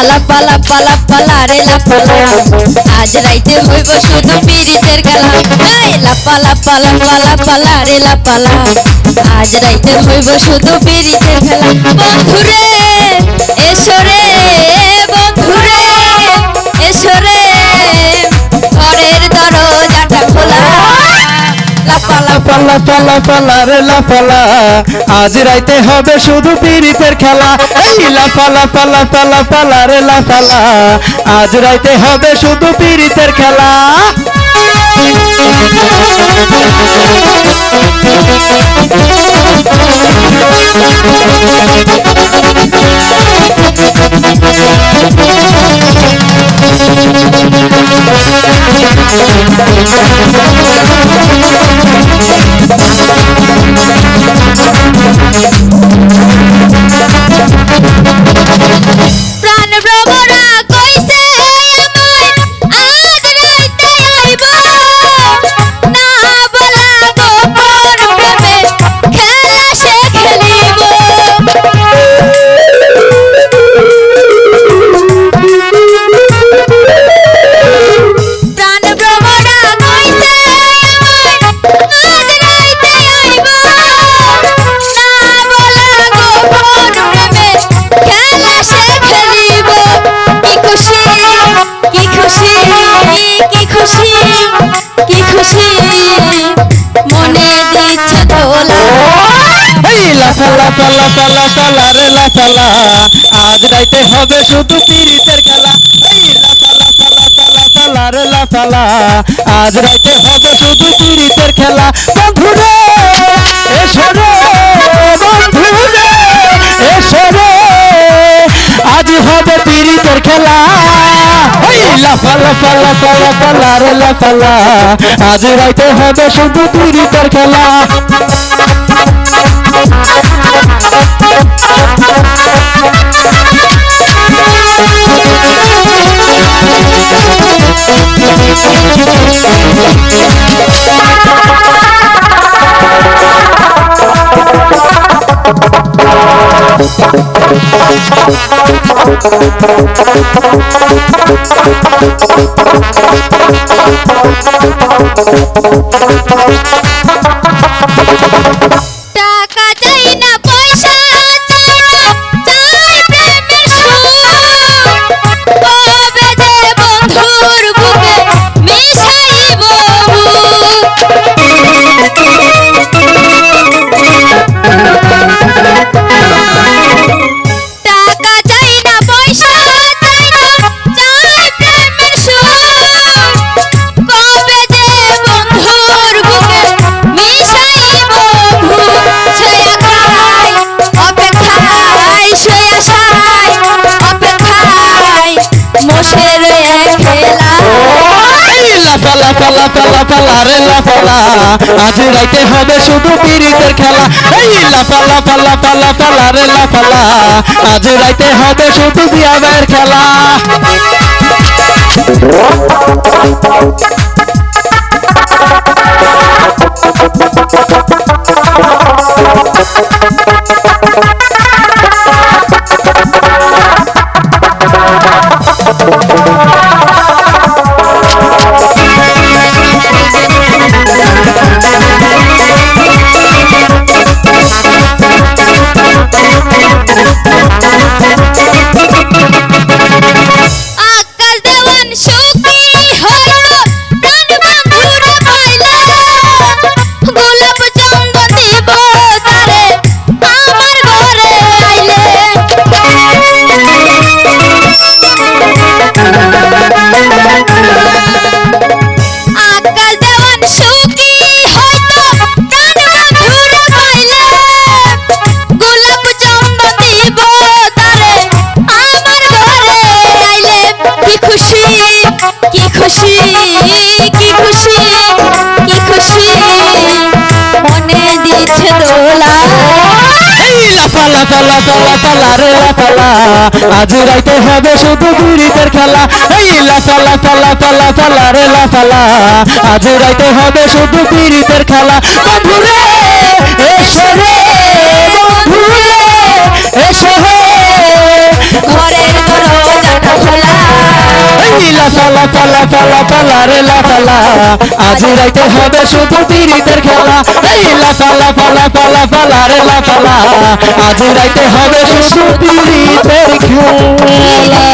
পালা পালা পালা রে লাপালা আজ রাইতে হইব শুধু পিরিতের খেলা এই লাপালা পালা পালা পালা রে লাপালা আজ রাইতে হইব শুধু পিরিতের খেলা বন্ধুরে এসো রে বন্ধুরে এসো রে ঘরের দরজাটা খোলা লাপালা পালা পালা পালা রে লাপালা আজ রাইতে হবে শুধু পিরিতের খেলা এই লাপালা পালা পালা পালা রে লাপালা আজ রাইতে হবে শুধু পিরিতের খেলা প্রাণ ভ্রমরা কইছে আমায় আজ রাইতে আইব না বলা গোপন প্রেমে খেলা সে খেলিব প্রাণ ভ্রমরা কইছে আমায় আজ রাইতে আইব না বলা গোপন প্রেমে খেলা সে খেলিব কি খুশি কি খুশি কি খুশি কি খুশি মনে দিচ্ছে দোলা এই লাপালা পালা পালা পালা রে লাপালা আজ রাইতে হবে শুধু পিরিতের খেলা এই লাপালা পালা পালা পালা রে লাপালা আজ রাইতে হবে শুধু পিরিতের খেলা বন্ধুরে এসো রে বন্ধুরে এসো রে আজ হবে পিরিতের খেলা এই লাপালা পালা পালা পালা রে লাপালা আজ রাইতে হবে শুধু পিরিতের খেলা টাকা চাই না পয়সা চাই না চাই প্রেমের সুর কবে যে বন্ধুর বুকে মিশাইব টাকা চাই না পয়সা চাই না চাই প্রেমের সুর কবে যে বন্ধুর বুকে মিশাইব ছয়া খাই অপেক্ষায় ছয়া সাই অপেক্ষায় মোষের খেলা লাপালা পালা পালা পালা রে লাপালা আজ রাইতে হবে শুধু পিরিতের খেলা এই লাপালা পালা পালা পালা রে লাপালা আজ রাইতে হবে শুধু বিয়াবের খেলা আকাশ দেওয়ান সুখী হইল প্রাণ বন্ধুরে পাইল গোলাপ চন্দন দিব তারে আমার ঘরে আইলে আকাশ দেওয়ান সুখী হইল প্রাণ বন্ধুরে পাইল গোলাপ চন্দন দিব তারে আমার ঘরে আইলে কি খুশি কি খুশি কি খুশি কি খুশি মনে দিচ্ছে দোলা এই লাপালা পালা পালা পালা রে লাপালা আজ রাইতে হবে শুধু পিরিতের খেলা এই লাপালা পালা পালা পালা রে লাপালা আজ রাইতে হবে শুধু পিরিতের খেলা বন্ধুরে এসো রে বন্ধুরে এসো হে ঘরের দরজা লাফালা পালা পালা পালা রে লাফালা আজ রাইতে হবে শুধু পিরিতের খেলা এই লাফালা পালা পালা পালা রে লাফালা আজ রাইতে হবে শুধু পিরিতের খেলা